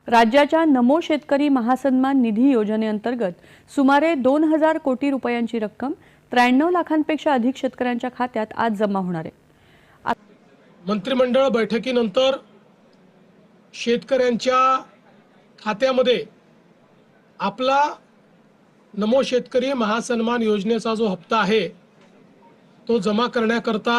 राज्याच्या नमो शेतकरी महासन्मान निधी योजनेअंतर्गत सुमारे 2000 कोटी रुपयांची रक्कम 93 लाखांपेक्षा अधिक शेतकऱ्यांच्या खात्यात आज जमा होणार आहे। मंत्रिमंडळ बैठकीनंतर शेतकऱ्यांच्या खात्यामध्ये आपला नमो शेतकरी महासन्मान योजनेचा जो हप्ता आहे तो जमा करण्याकरता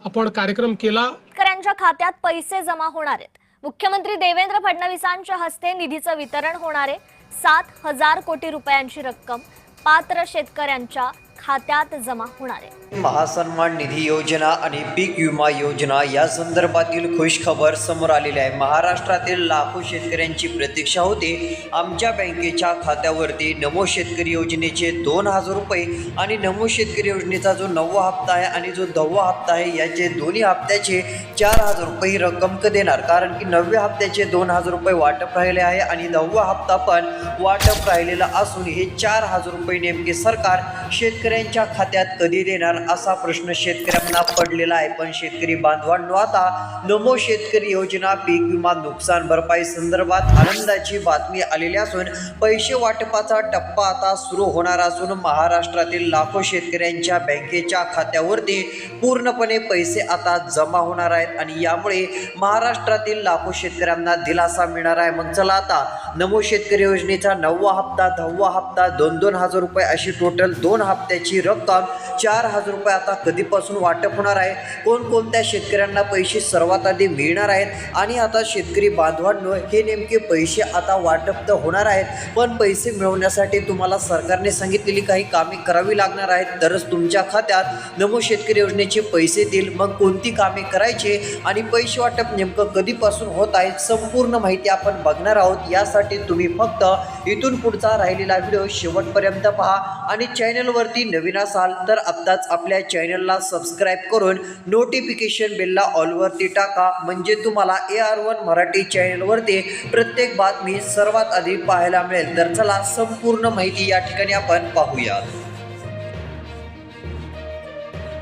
आपण कार्यक्रम केला। शेतकऱ्यांच्या खात्यात पैसे जमा होणार आहेत। मुख्यमंत्री देवेंद्र फडणवीसांच्या हस्ते निधीचं वितरण होणार आहे। 7000 कोटी रुपयांची रक्कम पात्र शेतकऱ्यांच्या खात्यात जमा होणार आहे। महासन्मान निधी योजना आणि पीक विमा योजना या संदर्भातील खुशखबर समोर आलेली आहे। महाराष्ट्रातील लाखो शेतकऱ्यांची प्रतीक्षा होती। आमच्या बँकेच्या खात्यावरती नमो शेतकरी योजनेचे 2000 रुपये आणि नमो शेतकरी योजनेचा जो 9वा हप्ता आहे आणि जो 10वा हप्ता आहे याचे दोन्ही हप्त्याचे 4000 रुपये ही रक्कम देणार, कारण की 9व्या हप्त्याचे 2000 रुपये वाटप राहिले आहे आणि 10वा हप्ता पण वाटप राहिलेला असून हे 4000 रुपये नेमके सरकार शेतकऱ्यांच्या खात्यात कधी देणार असा प्रश्न शेतकऱ्यांना पडलेला आहे। पण शेतकरी बांधवांनो, आता नमो शेतकरी योजना पीक विमा नुकसान भरपाई संदर्भात आनंदाची बातमी आलेली असून पैसे वाटपाचा टप्पा आता सुरू होणार असून महाराष्ट्रातील लाखो शेतकऱ्यांच्या बँकेच्या खात्यावरती पूर्णपणे पैसे आता जमा होणार आहेत आणि यामुळे महाराष्ट्रातील लाखो शेतकऱ्यांना दिलासा मिळणार आहे। मग चला आता नमो शेतकरी योजनेचा 9वा हप्ता 10वा हप्ता 2,000 रुपये अशी टोटल 2 हप्त्याची रक्कम 4000 रुपये आता कधीपासून वाटप होणार आहे, कोणकोणत्या शेतकऱ्यांना पैसे सर्वात आधी मिळणार आहेत आणि आता शेतकरी बांधवांनो हे नेमके पैसे आता वाटप तर होणार आहेत, पण पैसे मिळवण्यासाठी तुम्हाला सरकारने सांगितलेली काही कामे करावी लागणार आहेत, तरच तुमच्या खात्यात नमो शेतकरी योजनेचे पैसे देईल। मग कोणती कामे करायचे आणि पैसे वाटप नेमकं कधीपासून होत आहे संपूर्ण माहिती आपण बघणार आहोत। यासाठी तुम्ही फक्त इथून पुढचा राहिलेला व्हिडिओ शेवटपर्यंत पहा आणि चॅनलवरती नवीन असाल तर आत्ताच आपल्या चॅनलला सबस्क्राईब करून नोटिफिकेशन बेलला ऑलवरती टाका, म्हणजे तुम्हाला AR1 मराठी चॅनलवरती प्रत्येक बातमी सर्वात आधी पाहायला मिळेल। तर चला संपूर्ण माहिती या ठिकाणी आपण पाहूया।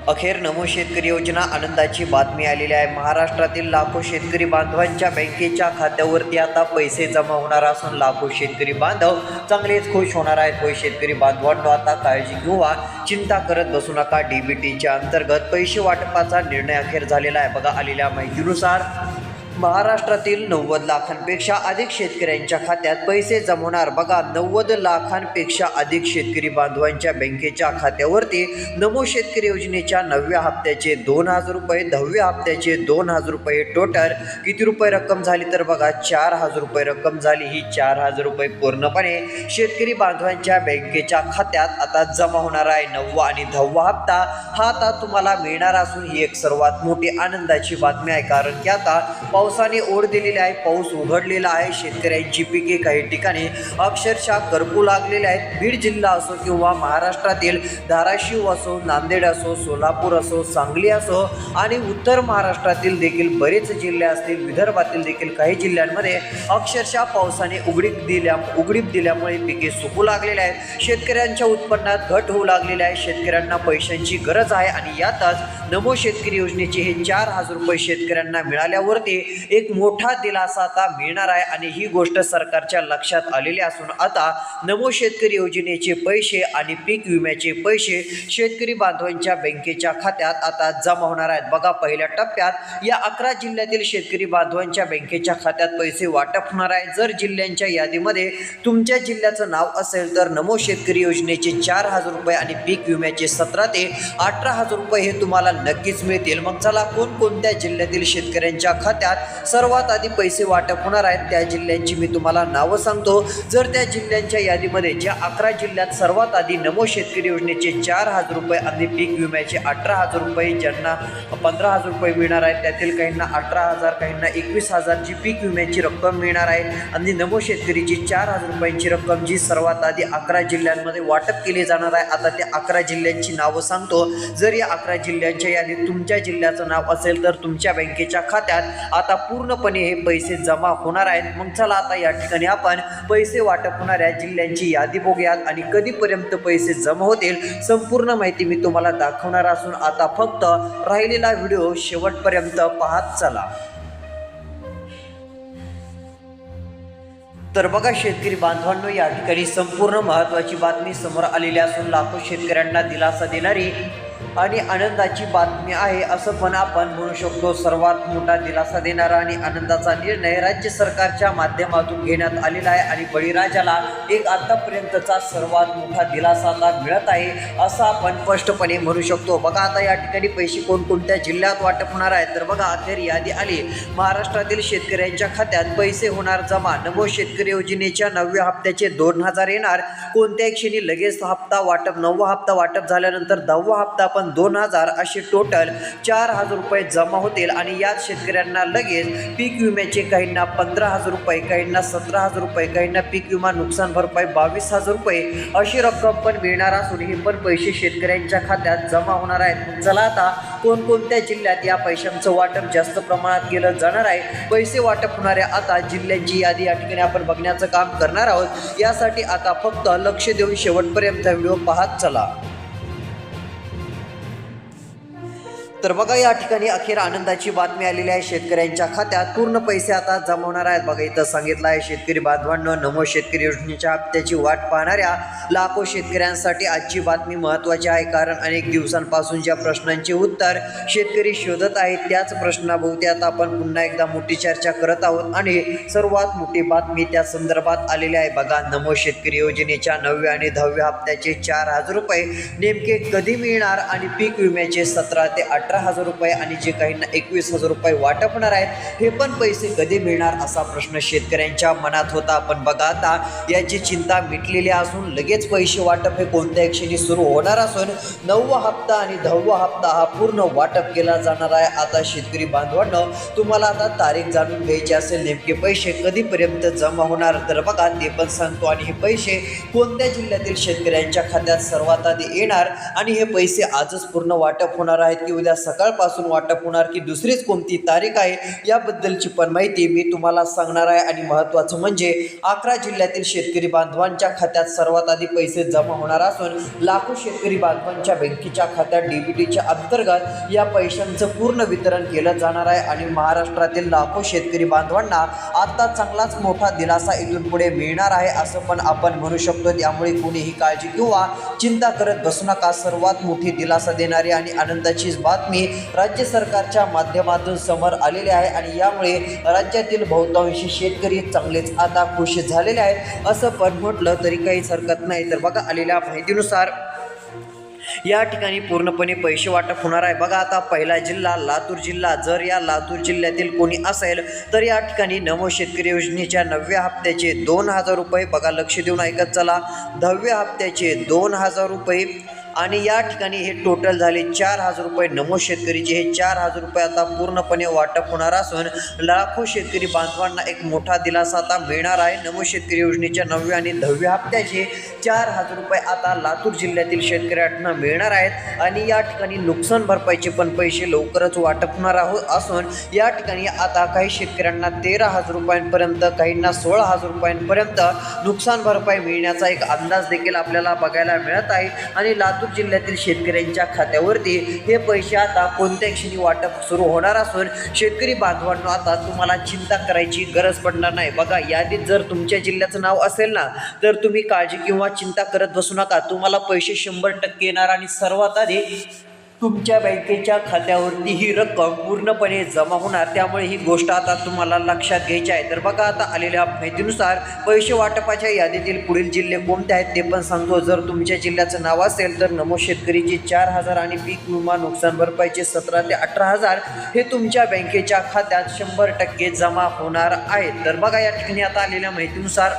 अखेर नमो शेतकरी योजना आनंदाची बातमी आलेली आहे। महाराष्ट्रातील लाखो शेतकरी बांधवांच्या बँकेच्या खात्यावरती आता पैसे जमा होणार असून लाखो शेतकरी बांधव चांगलेच खुश होणार आहेत। होय शेतकरी बांधवांनो, आता काळजी किंवा चिंता करत बसू नका। DBTच्या अंतर्गत पैसे वाटपाचा निर्णय अखेर झालेला आहे। बघा, आलेल्या माहितीनुसार महाराष्ट्रातील 90 लाखांपेक्षा अधिक शेतकऱ्यांच्या खात्यात पैसे जमवणार। बघा, 90 लाखांपेक्षा अधिक शेतकरी बांधवांच्या बँकेच्या खात्यावरती नमो शेतकरी योजनेच्या 9व्या हप्त्याचे 2000 रुपये 10व्या हप्त्याचे 2000 रुपये टोटल किती रुपये रक्कम झाली तर बघा 4000 रुपये रक्कम झाली। ही 4000 रुपये पूर्णपणे शेतकरी बांधवांच्या बँकेच्या खात्यात आता जमा होणार आहे। 9वा आणि 10वा हप्ता हा आता तुम्हाला मिळणार असून ही एक सर्वात मोठी आनंदाची बातमी आहे, कारण की आता पावसाने ओढ दिलेली आहे, पाऊस उघडलेला आहे। शेतकऱ्यांची पिके काही ठिकाणी अक्षरशः करपू लागलेले आहेत। बीड जिल्हा असो किंवा महाराष्ट्रातील धाराशिव असो, नांदेड असो, सोलापूर असो, सांगली असो आणि उत्तर महाराष्ट्रातील देखील बरेच जिल्हे असतील, विदर्भातील देखील काही जिल्ह्यांमध्ये अक्षरशः पावसाने उघडीप दिल्यामुळे पिके सुकू लागलेले आहेत। शेतकऱ्यांच्या उत्पन्नात घट होऊ लागलेली आहे। शेतकऱ्यांना पैशांची गरज आहे आणि यातच नमो शेतकरी योजनेचे हे 4000 रुपये शेतकऱ्यांना मिळाल्यावरती एक मोठा दिलासा आता मिळणार आहे आणि ही गोष्ट सरकारच्या लक्षात आलेली असून आता नमो शेतकरी योजनेचे पैसे आणि पीक विम्याचे पैसे शेतकरी बांधवांच्या बँकेच्या खात्यात आता जमा होणार आहेत। बघा, पहिल्या टप्प्यात या 11 जिल्ह्यातील शेतकरी बांधवांच्या बँकेच्या खात्यात पैसे वाटप होणार आहे। जर जिल्ह्यांच्या यादीमध्ये तुमच्या जिल्ह्याचं नाव असेल तर नमो शेतकरी योजनेचे 4000 रुपये आणि पीक विम्याचे 17 ते 18000 रुपये हे तुम्हाला नक्कीच मिळतील। मग चला, कोणकोणत्या जिल्ह्यातील शेतकऱ्यांच्या खात्यात सर्वात आधी पैसे वाटप होणार आहेत त्या जिल्ह्यांची मी तुम्हाला नावं सांगतो। जर त्या जिल्ह्यांच्या यादीमध्ये ज्या 11 जिल्ह्यात सर्वात आधी नमो शेतकरी योजनेचे 4000 रुपये आणि पीक विम्याचे 18000 रुपये, ज्यांना 15000 रुपये मिळणार आहेत त्यातील काहींना 18000, काहींना 21000 ची पीक विम्याची रक्कम मिळणार आहे आणि नमो शेतकरीची 4000 रुपयांची रक्कम जी सर्वात आधी 11 जिल्ह्यांमध्ये वाटप केली जाणार आहे। आता त्या 11 जिल्ह्यांची नावं सांगतो। जर या 11 जिल्ह्यांच्या यादीत तुमच्या जिल्ह्याचं नाव असेल तर तुमच्या बँकेच्या खात्यात आता पूर्णपणे हे पैसे जमा होणार आहेत। मग चला, आता या ठिकाणी आपण पैसे वाटप होणाऱ्या जिल्ह्यांची यादी बघूयात आणि कधीपर्यंत पैसे जमा होतील संपूर्ण माहिती मी तुम्हाला दाखवणार असून आता फक्त राहिलेला व्हिडिओ शेवटपर्यंत पाहत चला। तर बघा शेतकरी बांधवांनो, या ठिकाणी संपूर्ण महत्त्वाची बातमी समोर आलेली असून लाखो शेतकऱ्यांना दिलासा देणारी आणि आनंदाची बातमी आहे असं पण आपण म्हणू शकतो. सर्वात मोठा दिलासा देणारा आणि आनंदाचा निर्णय राज्य सरकारच्या माध्यमातून घेण्यात आलेला आहे आणि बळीराजाला एक आतापर्यंतचा सर्वात मोठा दिलासा आता मिळत आहे असं आपण स्पष्टपणे म्हणू शकतो. बघा आता या ठिकाणी पैसे कोणकोणत्या जिल्ह्यात वाटप होणार आहेत तर बघा अखेर यादी आली. महाराष्ट्रातील शेतकऱ्यांच्या खात्यात पैसे होणार जमा. नमो शेतकरी योजनेच्या 9व्या हप्त्याचे 2000 येणार. कोणत्याही क्षणी लगेच हप्ता वाटप. 9वा हप्ता वाटप झाल्यानंतर 10वा हप्ता पण 2000 असे टोटल 4000 रुपये जमा होतील आणि यात शेतकऱ्यांना लगेच पीक विम्याचे काहींना 15000 रुपये, काहींना 17000 रुपये, काहींना पीक विमा नुकसान भरपाई 22000 रुपये अशी रक्कम पण मिळणार असून हे पण पैसे शेतकऱ्यांच्या खात्यात जमा होणार आहेत. चला आता कोणकोणत्या जिल्ह्यात या पैशांचं वाटप जास्त प्रमाणात केलं जाणार आहे, पैसे वाटप होणाऱ्या आता जिल्ह्यांची यादी या ठिकाणी आपण बघण्याचं काम करणार आहोत. यासाठी आता फक्त लक्ष देऊन शेवटपर्यंत व्हिडिओ पाहत चला. तर बघा या ठिकाणी अखेर आनंदाची बातमी आलेली आहे. शेतकऱ्यांच्या खात्यात पूर्ण पैसे आता जमा होणार आहेत. बघा इथं सांगितलं आहे शेतकरी बांधवांनो, नमो शेतकरी योजनेच्या हप्त्याची वाट पाहणाऱ्या लाखो शेतकऱ्यांसाठी आजची बातमी महत्त्वाची आहे. कारण अनेक दिवसांपासून ज्या प्रश्नांचे उत्तर शेतकरी शोधत आहेत त्याच प्रश्नाभोवती आता आपण पुन्हा एकदा मोठी चर्चा करत आहोत आणि सर्वात मोठी बातमी त्या संदर्भात आलेली आहे. बघा नमो शेतकरी योजनेच्या 9व्या आणि 10व्या हप्त्याचे 4000 रुपये नेमके कधी मिळणार आणि पीक विम्याचे 17 ते 18000 रुपये आणि जे काहींना 21000 रुपये वाटप होणार आहेत हे पण पैसे कधी मिळणार असा प्रश्न शेतकऱ्यांच्या मनात होता. पण बघा आता याची चिंता मिटलेली असून लगेच पैसे वाटप हे कोणत्याही क्षणी सुरू होणार असून 9वा हप्ता आणि 10वा हप्ता हा पूर्ण वाटप केला जाणार आहे. आता शेतकरी बांधवांनो, तुम्हाला आता तारीख जाणून घ्यायची असेल, नेमके पैसे कधीपर्यंत जमा होणार तर बघा ते पण सांगतो आणि हे पैसे कोणत्या जिल्ह्यातील शेतकऱ्यांच्या खात्यात सर्वात आधी येणार आणि हे पैसे आजच पूर्ण वाटप होणार आहेत की उद्या सकाळपासून वाटप होणार की दुसरीच कोणती तारीख आहे याबद्दलची पण माहिती मी तुम्हाला सांगणार आहे. आणि महत्त्वाचं म्हणजे 11 जिल्ह्यातील शेतकरी बांधवांच्या खात्यात सर्वात आधी पैसे जमा होणार असून लाखो शेतकरी बांधवांच्या बँकेच्या खात्यात डीबीटीच्या अंतर्गत या पैशांचं पूर्ण वितरण केलं जाणार आहे. आणि महाराष्ट्रातील लाखो शेतकरी बांधवांना आता चांगलाच मोठा दिलासा इथून पुढे मिळणार आहे असं पण आपण म्हणू शकतो. त्यामुळे कोणीही काळजी किंवा चिंता करत बसू नका. सर्वात मोठी दिलासा देणारी आणि आनंदाचीच बातमी राज्य सरकारच्या माध्यमातून समोर आलेले आहे आणि यामुळे राज्यातील बहुतांशी शेतकरी चांगलेच आता खुश झालेले आहेत असं पण म्हटलं तरी काहीच हरकत नाही. तर बघा आलेल्या माहितीनुसार या ठिकाणी पूर्णपणे पैसे वाटप होणार आहे. बघा आता पहिला जिल्हा लातूर जिल्हा. जर या लातूर जिल्ह्यातील कोणी असेल तर या ठिकाणी नमो शेतकरी योजनेच्या 9व्या हप्त्याचे 2000 रुपये, बघा लक्ष देऊन ऐकत चला, 10व्या हप्त्याचे 2000 रुपये आणि या ठिकाणी हे टोटल झाले 4000 रुपये. नमो शेतकरीचे हे 4000 रुपये आता पूर्णपणे वाटप होणार असून लाखो शेतकरी बांधवांना एक मोठा दिलासा आता मिळणार आहे. नमो शेतकरी योजनेच्या 9व्या आणि 10व्या हप्त्याचे 4000 रुपये आता लातूर जिल्ह्यातील शेतकऱ्यांना मिळणार आहेत आणि या ठिकाणी नुकसान भरपाईचे पण पैसे लवकरच वाटप होणार असून या ठिकाणी आता काही शेतकऱ्यांना 13000 रुपयांपर्यंत, काहींना 16000 रुपयांपर्यंत नुकसान भरपाई मिळण्याचा एक अंदाज देखील आपल्याला बघायला मिळत आहे. आणि लातूर जिल्ह्यातील शेतकऱ्यांच्या खात्यावरती हे पैसे आता कोणत्या क्षणी वाटप सुरू होणार असून शेतकरी बांधवांनो आता तुम्हाला चिंता करायची गरज पडणार नाही. बघा यादीत जर तुमच्या जिल्ह्याचं नाव असेल ना तर तुम्ही काळजी किंवा चिंता करत बसू नका. तुम्हाला पैसे 100% येणार आणि सर्वात आधी तुमच्या बँकेच्या खात्यावरती ही रक्कम पूर्णपणे जमा होणार. त्यामुळे ही गोष्ट आता तुम्हाला लक्षात घ्यायची आहे. तर बघा आता आलेल्या माहितीनुसार पैसे वाटपाच्या यादीतील पुढील जिल्हे कोणते आहेत ते पण सांगतो. जर तुमच्या जिल्ह्याचं नाव असेल तर नमो शेतकरीचे 4000 आणि पीक विमा नुकसान भरपाईचे 17 ते 18000 हे तुमच्या बँकेच्या खात्यात 100% जमा होणार आहेत. तर बघा या ठिकाणी आता आलेल्या माहितीनुसार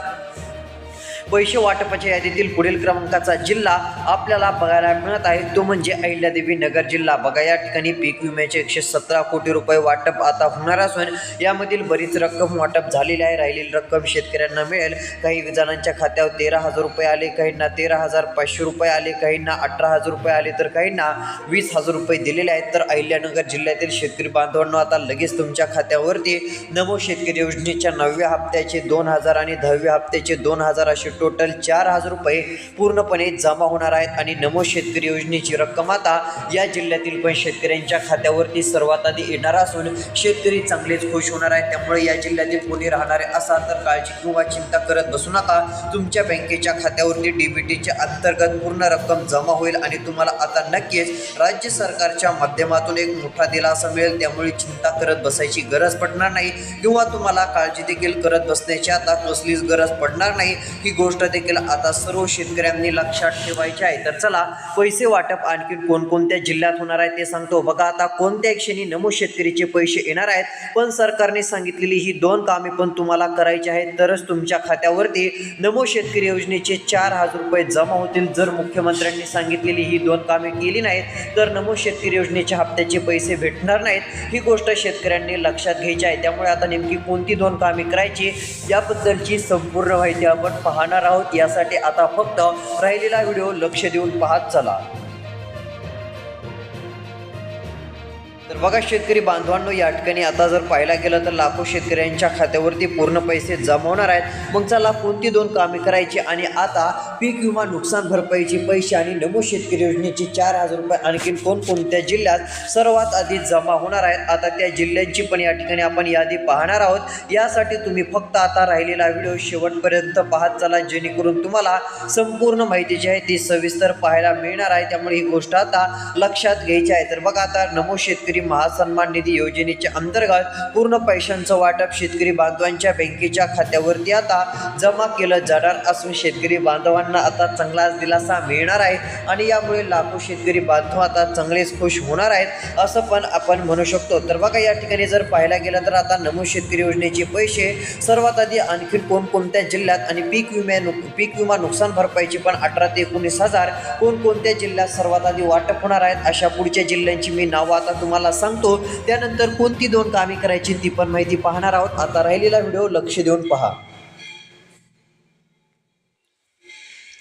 पैसे वाटपाच्या यादीतील पुढील क्रमांकाचा जिल्हा आपल्याला बघायला मिळत आहे तो म्हणजे अहिल्यादेवी नगर जिल्हा. बघा या ठिकाणी पीक विम्याचे 117 कोटी रुपये वाटप आता होणार असून यामधील बरीच रक्कम वाटप झालेली आहे. राहिलेली रक्कम शेतकऱ्यांना मिळेल. काही जणांच्या खात्यावर 13000 रुपये आले, काहींना 13500 रुपये आले, काहींना 18000 रुपये आले तर काहींना 20000 रुपये दिलेले आहेत. तर अहिल्यानगर जिल्ह्यातील शेतकरी बांधवांना आता लगेच तुमच्या खात्यावरती नमो शेतकरी योजनेच्या 9व्या हप्त्याचे 2000 आणि 10व्या हप्त्याचे 2000 असे टोटल 4,000 रुपये पूर्णपणे जमा होणार आहेत आणि नमो शेतकरी योजनेची रक्कम आता या जिल्ह्यातील पण शेतकऱ्यांच्या खात्यावरती सर्वात आधी येणार असून शेतकरी चांगलेच खुश होणार आहेत। त्यामुळे या जिल्ह्यातील कोणी राहणारे असाल तर काळजी किंवा चिंता करत बसू नका। तुमच्या बँकेच्या खात्यावरती डीबीटीच्या अंतर्गत पूर्ण रक्कम जमा होईल आणि तुम्हाला आता नक्कीच राज्य सरकारच्या माध्यमातून एक मोठा दिलासा मिळेल। त्यामुळे चिंता करत बसायची गरज पडणार नाही किंवा तुम्हाला काळजी देखील करत बसण्याची आता कसलीच गरज पडणार नाही। ही गोष्ट देखील आता सर्व शेतकऱ्यांनी लक्षात ठेवायची आहे। तर चला पैसे वाटप आणखी कोणकोणत्या जिल्ह्यात होणार आहे ते सांगतो। बघा आता कोणत्या क्षणी नमो शेतकरीचे पैसे येणार आहेत, पण सरकारने सांगितलेली ही 2 कामे पण तुम्हाला करायची आहेत तरच तुमच्या खात्यावरती नमो शेतकरी योजनेचे 4,000 रुपये जमा होतील। जर मुख्यमंत्र्यांनी सांगितलेली ही 2 कामे केली नाहीत तर नमो शेतकरी योजनेच्या हप्त्याचे पैसे भेटणार नाहीत। ही गोष्ट शेतकऱ्यांनी लक्षात घ्यायची आहे। त्यामुळे आता नेमकी कोणती 2 कामे करायची याबद्दलची संपूर्ण माहिती आपण पाहणार आहोत। यासाठी आता फक्त राहिलेला व्हिडिओ लक्ष देऊन पाहत चला। तर बघा शेतकरी बांधवांनो, या ठिकाणी आता जर पाहायला गेलं तर लाखो शेतकऱ्यांच्या खात्यावरती पूर्ण पैसे जमा होणार आहेत। मग चला कोणती 2 कामे करायची आणि आता पीक विमा नुकसान भरपाईचे पैसे आणि नमो शेतकरी योजनेचे 4,000 रुपये आणखी कोणकोणत्या जिल्ह्यात सर्वात आधी जमा होणार आहेत, आता त्या जिल्ह्यांची पण या ठिकाणी आपण यादी पाहणार आहोत। यासाठी तुम्ही फक्त आता राहिलेला व्हिडिओ शेवटपर्यंत पाहत चला, जेणेकरून तुम्हाला संपूर्ण माहिती जी आहे ती सविस्तर पाहायला मिळणार आहे। त्यामुळे ही गोष्ट आता लक्षात घ्यायची आहे। तर बघा आता नमो शेतकरी महासन्मान निधी योजनेच्या अंतर्गत पूर्ण पैशांचं वाटप शेतकरी बांधवांच्या बँकेच्या खात्यावरती आता जमा केलं जाणार असून शेतकरी बांधवांना आता चांगलाच दिलासा मिळणार आहे आणि यामुळे लाखो शेतकरी बांधव आता चांगलेच खुश होणार आहेत असं पण आपण म्हणू शकतो। तर बघा या ठिकाणी जर पाहायला गेलं तर आता नमो शेतकरी योजनेचे पैसे सर्वात आधी आणखी कोणकोणत्या जिल्ह्यात आणि पीक विमा नुकसान भरपाईचे पण 18 ते 19,000 कोणकोणत्या जिल्ह्यात सर्वात आधी वाटप होणार आहेत, अशा पुढच्या जिल्ह्यांची मी नावं आता तुम्हाला सांगतो। त्यानंतर कोणती 2 कामे करायची ती पण माहिती पाहणार आहोत। आता राहिलेला व्हिडिओ लक्ष देऊन पहा।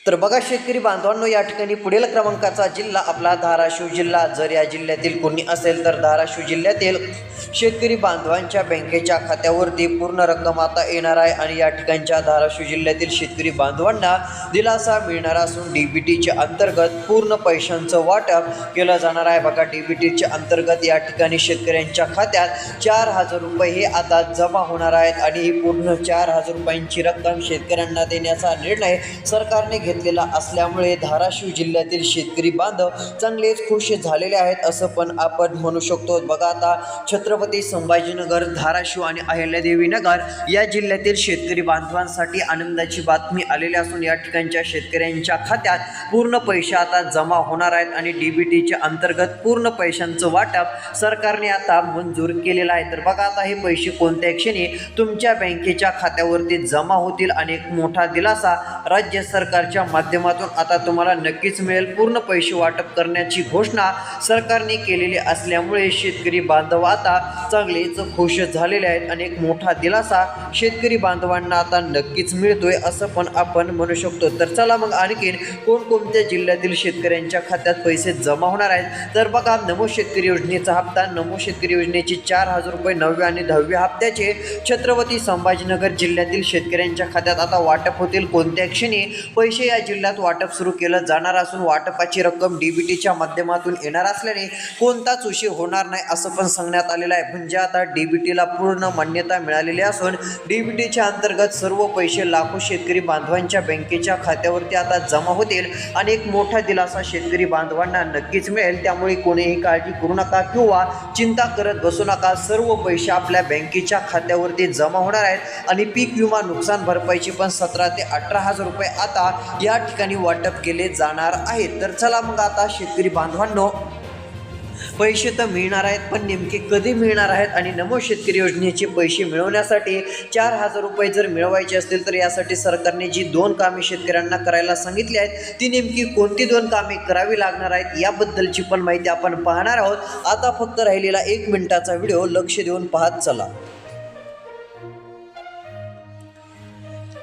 तर बघा शेतकरी बांधवांनो, या ठिकाणी पुढील क्रमांकाचा जिल्हा आपला धाराशिव जिल्हा। जर या जिल्ह्यातील कोणी असेल तर धाराशिव जिल्ह्यातील शेतकरी बांधवांच्या बँकेच्या खात्यावरती पूर्ण रक्कम आता येणार आहे आणि या ठिकाणच्या धाराशिव जिल्ह्यातील शेतकरी बांधवांना दिलासा मिळणार असून डीबीटीच्या अंतर्गत पूर्ण पैशांचं वाटप केलं जाणार आहे। बघा डीबीटीच्या अंतर्गत या ठिकाणी शेतकऱ्यांच्या खात्यात 4,000 रुपये हे आता जमा होणार आहेत आणि ही पूर्ण 4,000 रुपयांची रक्कम शेतकऱ्यांना देण्याचा निर्णय सरकारने घेतलेला असल्यामुळे धाराशिव जिल्ह्यातील शेतकरी बांधव चांगलेच खुश झालेले आहेत असं पण आपण म्हणू शकतो। बघा आता छत्रपती संभाजीनगर, धाराशिव आणि अहिल्यादेवी नगर या जिल्ह्यातील शेतकरी बांधवांसाठी आनंदाची बातमी आलेली असून या ठिकाणच्या शेतकऱ्यांच्या खात्यात पूर्ण पैसे आता जमा होणार आहेत आणि डीबीटीच्या अंतर्गत पूर्ण पैशांचं वाटप सरकारने आता मंजूर केलेलं आहे। तर बघा आता हे पैसे कोणत्या क्षणी तुमच्या बँकेच्या खात्यावरती जमा होतील आणि एक मोठा दिलासा राज्य सरकारच्या माध्यमातून आता तुम्हाला नक्कीच मिळेल। पूर्ण पैसे वाटप करण्याची घोषणा सरकारने केलेली असल्यामुळे शेतकरी बांधव आता चांगलेच खुश झालेले आहेत आणि एक मोठा दिलासा शेतकरी बांधवांना आता नक्कीच मिळतोय असं पण आपण म्हणू शकतो। तर चला मग आणखीन कोणकोणत्या जिल्ह्यातील शेतकऱ्यांच्या खात्यात पैसे जमा होणार आहेत, तर बघा नमो शेतकरी योजनेचा हप्ता, नमो शेतकरी योजनेचे 4,000 रुपये 9व्या आणि 10व्या हप्त्याचे छत्रपती संभाजीनगर जिल्ह्यातील शेतकऱ्यांच्या खात्यात आता वाटप होतील। कोणत्या क्षणी पैसे या जिल्ह्यात वाटप सुरू केलं जाणार असून वाटपाची रक्कम डीबीटीच्या माध्यमातून येणार असल्याने कोणताच उशीर होणार नाही असं पण सांगण्यात आलेलं आहे। म्हणजे आता डीबीटीला पूर्ण मान्यता मिळालेली असून डीबीटीच्या अंतर्गत सर्व पैसे लाखो शेतकरी बांधवांच्या बँकेच्या खात्यावरती आता जमा होतील आणि एक मोठा दिलासा शेतकरी बांधवांना नक्कीच मिळेल। त्यामुळे कोणीही काळजी करू नका किंवा चिंता करत बसू नका। सर्व पैसे आपल्या बँकेच्या खात्यावरती जमा होणार आहेत आणि पीक विमा नुकसान भरपाईचे पण 17,000 ते 18,000 रुपये आता या ठिकाणी वाटप केले जाणार आहेत। तर चला मग आता शेतकरी बांधवांनो, पैसे तर मिळणार आहेत पण नेमके कधी मिळणार आहेत आणि नमो शेतकरी योजनेचे पैसे मिळवण्यासाठी 4,000 रुपये जर मिळवायचे असतील तर यासाठी सरकारने जी 2 कामे शेतकऱ्यांना करायला सांगितली आहेत ती नेमकी कोणती 2 कामे करावी लागणार आहेत याबद्दलची पण माहिती आपण पाहणार आहोत। आता फक्त राहिलेला 1 मिनिटाचा व्हिडिओ लक्ष देऊन पाहत चला।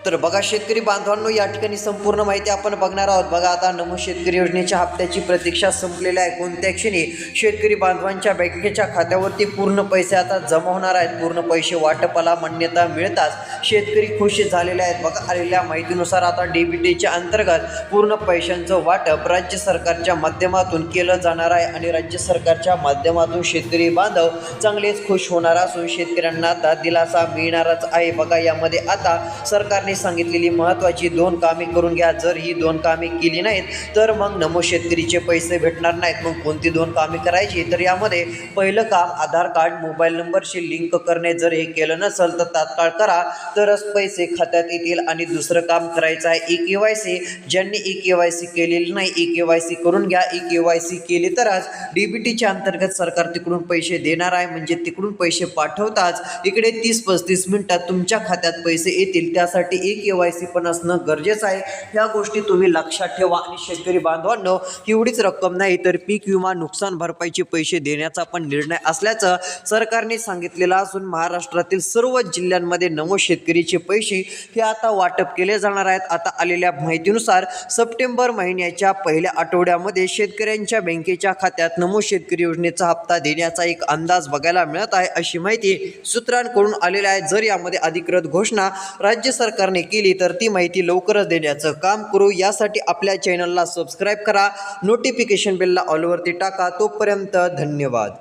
तर बघा शेतकरी बांधवांनो, या ठिकाणी संपूर्ण माहिती आपण बघणार आहोत. बघा आता नमो शेतकरी योजनेच्या हप्त्याची प्रतीक्षा संपलेली आहे. कोणत्या क्षणी शेतकरी बांधवांच्या बँकेच्या खात्यावरती पूर्ण पैसे आता जमा होणार आहेत. पूर्ण पैसे वाटपाला मान्यता मिळताच शेतकरी खुश झालेले आहेत. बघा आलेल्या माहितीनुसार आता डीबीटीच्या अंतर्गत पूर्ण पैशांचं वाटप राज्य सरकारच्या माध्यमातून केलं जाणार आहे आणि राज्य सरकारच्या माध्यमातून शेतकरी बांधव चांगलेच खुश होणार असून शेतकऱ्यांना आता दिलासा मिळणारच आहे. बघा यामध्ये आता सरकारने सांगितलेली महत्त्वाची 2 कामे करून घ्या. जर ही 2 कामे केली नाहीत तर मग नमो शेतकरीचे पैसे भेटणार नाहीत. मग कोणती 2 कामे करायची, तर यामध्ये पहिलं काम आधार कार्ड मोबाईल नंबरशी लिंक करणे. जर हे केलं नसेल तर तात्काळ करा, तरच पैसे खात्यात येतील. आणि दुसरं काम करायचं आहे ई-KYC. ज्यांनी ई-KYC केलेली नाही ई-KYC करून घ्या. ई-KYC केली तरच डीबीटीच्या अंतर्गत सरकार तिकडून पैसे देणार आहे. म्हणजे तिकडून पैसे पाठवताच इकडे 30-35 मिनिटात तुमच्या खात्यात पैसे येतील. त्यासाठी ई-KYC पण असणं गरजेचं आहे. ह्या गोष्टी तुम्ही लक्षात ठेवा. आणि शेतकरी बांधवांनो, एवढीच रक्कम नाही तर पीक विमा नुकसान भरपाईचे पैसे देण्याचा पण निर्णय असल्याचं सरकारने सांगितलेलं असून महाराष्ट्रातील सर्व जिल्ह्यांमध्ये नमो शेतकरीचे पैसे हे आता वाटप केले जाणार आहेत. आता आलेल्या माहितीनुसार सप्टेंबर महिन्याच्या पहिल्या आठवड्यामध्ये शेतकऱ्यांच्या बँकेच्या खात्यात नमो शेतकरी योजनेचा हप्ता देण्याचा एक अंदाज बघायला मिळत आहे, अशी माहिती सूत्रांकडून आलेली आहे. जर यामध्ये अधिकृत घोषणा राज्य सरकारने केली तर ती माहिती लवकरच देण्याचं काम करू. यासाठी आपल्या चॅनलला सबस्क्राईब करा, नोटिफिकेशन बेलला ऑलवरती टाका. तोपर्यंत धन्यवाद.